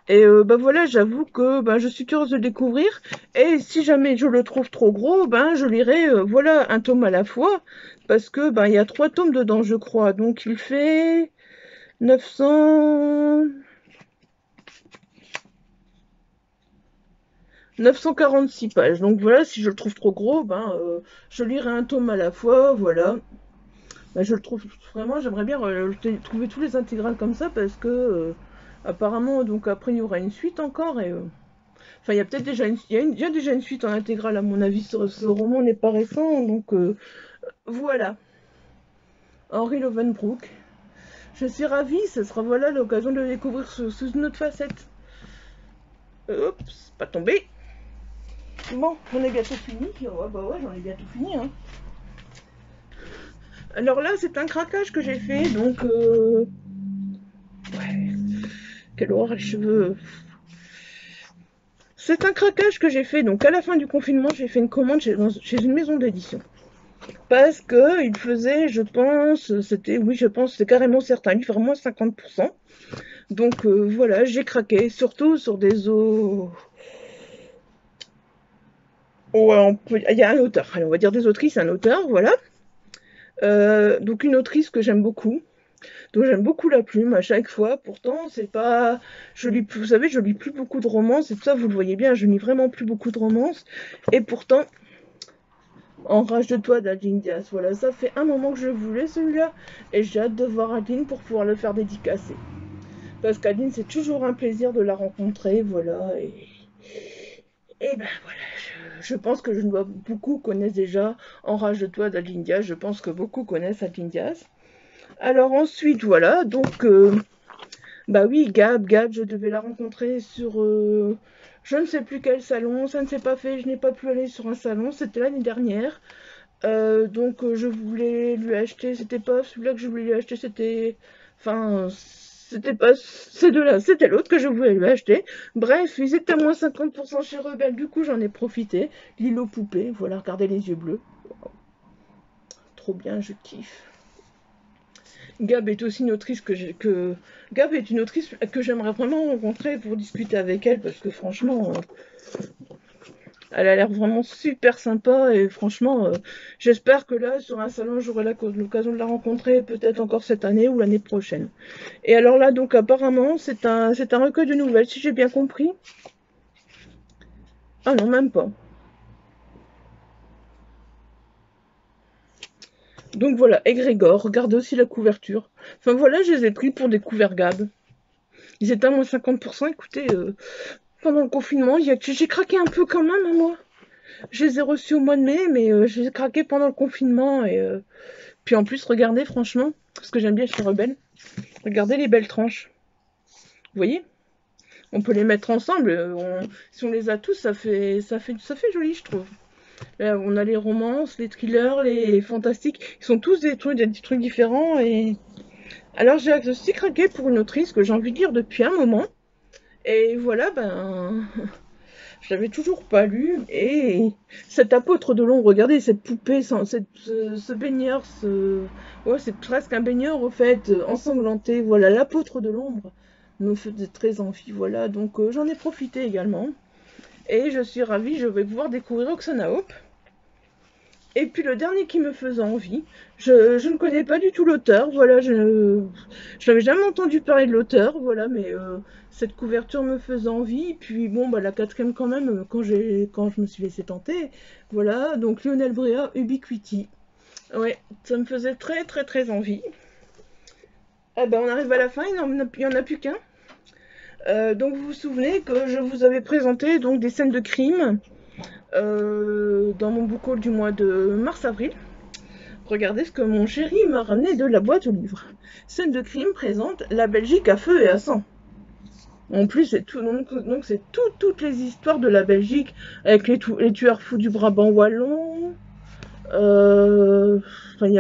Et bah voilà, j'avoue que bah, je suis curieuse de le découvrir. Et si jamais je le trouve trop gros, ben je lirai voilà un tome à la fois. Parce que ben il y a 3 tomes dedans, je crois. Donc il fait 900... 946 pages. Donc voilà, si je le trouve trop gros, ben je lirai un tome à la fois, voilà. Ben, je le trouve vraiment, j'aimerais bien trouver tous les intégrales comme ça parce que apparemment, donc après il y aura une suite encore et enfin, il y a peut-être déjà il y a déjà une suite en intégrale, à mon avis. Ce roman n'est pas récent, donc voilà. Henri Lovenbrook. Je suis ravie, ce sera voilà l'occasion de le découvrir sous une autre facette. Oups, pas tombé. Bon, j'en ai bientôt fini. Ouais, bah ouais, j'en ai bientôt fini. Hein. Alors là, c'est un craquage que j'ai fait, donc ouais, quelle horreur les cheveux. C'est un craquage que j'ai fait, donc à la fin du confinement, j'ai fait une commande chez une maison d'édition. Parce que il faisait, je pense, oui, je pense, c'est carrément certain, il ferait moins 50%. Donc voilà, j'ai craqué, surtout sur des eaux. Ouais, il y a un auteur, allez, on va dire des autrices, un auteur, voilà. Donc une autrice que j'aime beaucoup, dont j'aime beaucoup la plume à chaque fois. Pourtant, c'est pas, vous savez, je lis plus beaucoup de romances, et tout ça, vous le voyez bien, je lis vraiment plus beaucoup de romances. Et pourtant, Enrage de toi d'Adeline Diaz. Voilà, ça fait un moment que je voulais celui-là. Et j'ai hâte de voir Adeline pour pouvoir le faire dédicacer. Parce qu'Adeline, c'est toujours un plaisir de la rencontrer. Voilà. Et ben voilà. Je pense que beaucoup connaissent déjà Enrage de toi d'Adeline Diaz. Je pense que beaucoup connaissent Adeline Diaz. Alors ensuite, voilà. Donc, bah oui, Gab, je devais la rencontrer sur. Je ne sais plus quel salon. Ça ne s'est pas fait. Je n'ai pas pu aller sur un salon. C'était l'année dernière. Donc je voulais lui acheter, c'était pas celui-là que je voulais lui acheter, enfin, c'était pas ces deux-là, c'était l'autre que je voulais lui acheter. Bref, ils étaient à moins 50% chez Rebelle, du coup j'en ai profité. Lilo Poupée, voilà, regardez les yeux bleus. Trop bien, je kiffe. Gab est aussi une autrice Gab est une autrice que j'aimerais vraiment rencontrer pour discuter avec elle parce que franchement, elle a l'air vraiment super sympa et franchement, j'espère que là, sur un salon, j'aurai l'occasion de la rencontrer peut-être encore cette année ou l'année prochaine. Et alors là, donc apparemment, c'est un recueil de nouvelles, si j'ai bien compris. Ah non, même pas. Donc voilà, Egrégor, regardez aussi la couverture. Enfin voilà, je les ai pris pour des couverts Gab. Ils étaient à moins 50%, écoutez, pendant le confinement, j'ai craqué un peu quand même, hein, moi. Je les ai reçus au mois de mai, mais je les ai craqués pendant le confinement et Puis en plus, regardez franchement, ce que j'aime bien chez Rebelle, regardez les belles tranches. Vous voyez? On peut les mettre ensemble. Si on les a tous, ça fait joli, je trouve. Là, on a les romances, les thrillers, les fantastiques. Ils sont tous des trucs différents. Et alors j'ai aussi craqué pour une autrice que j'ai envie de lire depuis un moment. Et voilà, ben, je l'avais toujours pas lu. Et cet apôtre de l'ombre, regardez cette poupée, ce baigneur, ouais, c'est presque un baigneur au fait, ensanglanté. Voilà, l'apôtre de l'ombre me faisait très envie. Voilà, donc j'en ai profité également. Et je suis ravie, je vais pouvoir découvrir Oksana Hope. Et puis le dernier qui me faisait envie, je ne connais pas du tout l'auteur, voilà, je n'avais jamais entendu parler de l'auteur, voilà, mais cette couverture me faisait envie, puis bon, bah la quatrième quand même, quand je me suis laissé tenter, voilà, donc Lionel Bréa, Ubiquity, ouais, ça me faisait très très très envie. Eh ben on arrive à la fin, il n'y en a plus qu'un. Donc vous vous souvenez que je vous avais présenté donc des scènes de crime, dans mon book haul du mois de mars-avril. Regardez ce que mon chéri m'a ramené de la boîte aux livres. Scène de crime présente la Belgique à feu et à sang. En plus, c'est tout, donc c'est toutes les histoires de la Belgique avec les tueurs fous du Brabant wallon. Il y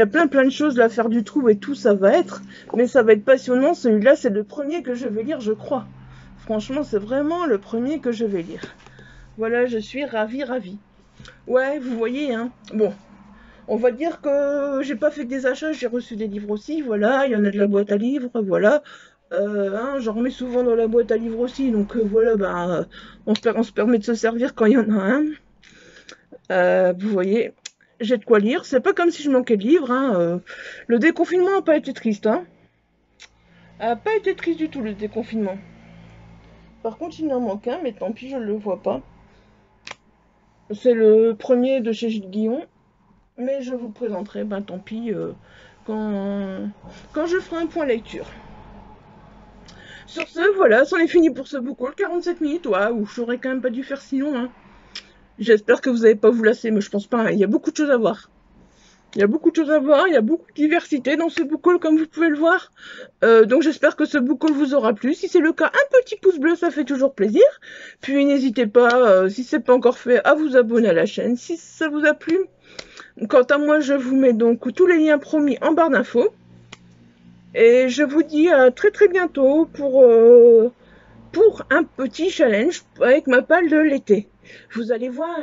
a plein de choses, l'affaire du trou et tout, ça va être. Mais ça va être passionnant. Celui-là, c'est le premier que je vais lire, je crois. Franchement, c'est vraiment le premier que je vais lire. Voilà, je suis ravie. Ouais, vous voyez, hein. Bon, on va dire que j'ai pas fait que des achats, j'ai reçu des livres aussi, voilà, il y en a de la boîte à livres, voilà. J'en remets souvent dans la boîte à livres aussi, donc voilà, ben, on se permet de se servir quand il y en a un. Vous voyez, j'ai de quoi lire, c'est pas comme si je manquais de livres, hein. Le déconfinement n'a pas été triste, hein. A pas été triste du tout, le déconfinement. Par contre, il en manque un, mais tant pis, je le vois pas. C'est le premier de chez Gilles Guillon. Mais je vous présenterai, ben tant pis, quand je ferai un point lecture. Sur ce, voilà, c'en est fini pour ce book haul, 47 minutes, waouh, j'aurais quand même pas dû faire sinon, hein. J'espère que vous n'avez pas vous lasser, mais je pense pas, hein. Il y a beaucoup de choses à voir. Il y a beaucoup de choses à voir, il y a beaucoup de diversité dans ce book haul, comme vous pouvez le voir. Donc j'espère que ce book haul vous aura plu. Si c'est le cas, un petit pouce bleu, ça fait toujours plaisir. Puis n'hésitez pas, si c'est pas encore fait, à vous abonner à la chaîne, si ça vous a plu. Quant à moi, je vous mets donc tous les liens promis en barre d'infos. Et je vous dis à très très bientôt pour un petit challenge avec ma palle de l'été. Vous allez voir,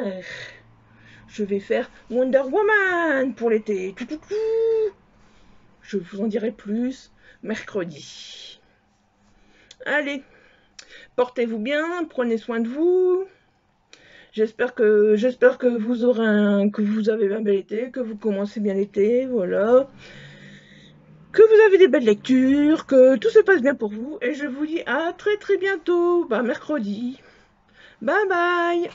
je vais faire Wonder Woman pour l'été. Je vous en dirai plus mercredi. Allez, portez-vous bien, prenez soin de vous. J'espère que vous avez un bel été, que vous commencez bien l'été, voilà. Que vous avez des belles lectures, que tout se passe bien pour vous. Et je vous dis à très très bientôt, mercredi. Bye bye.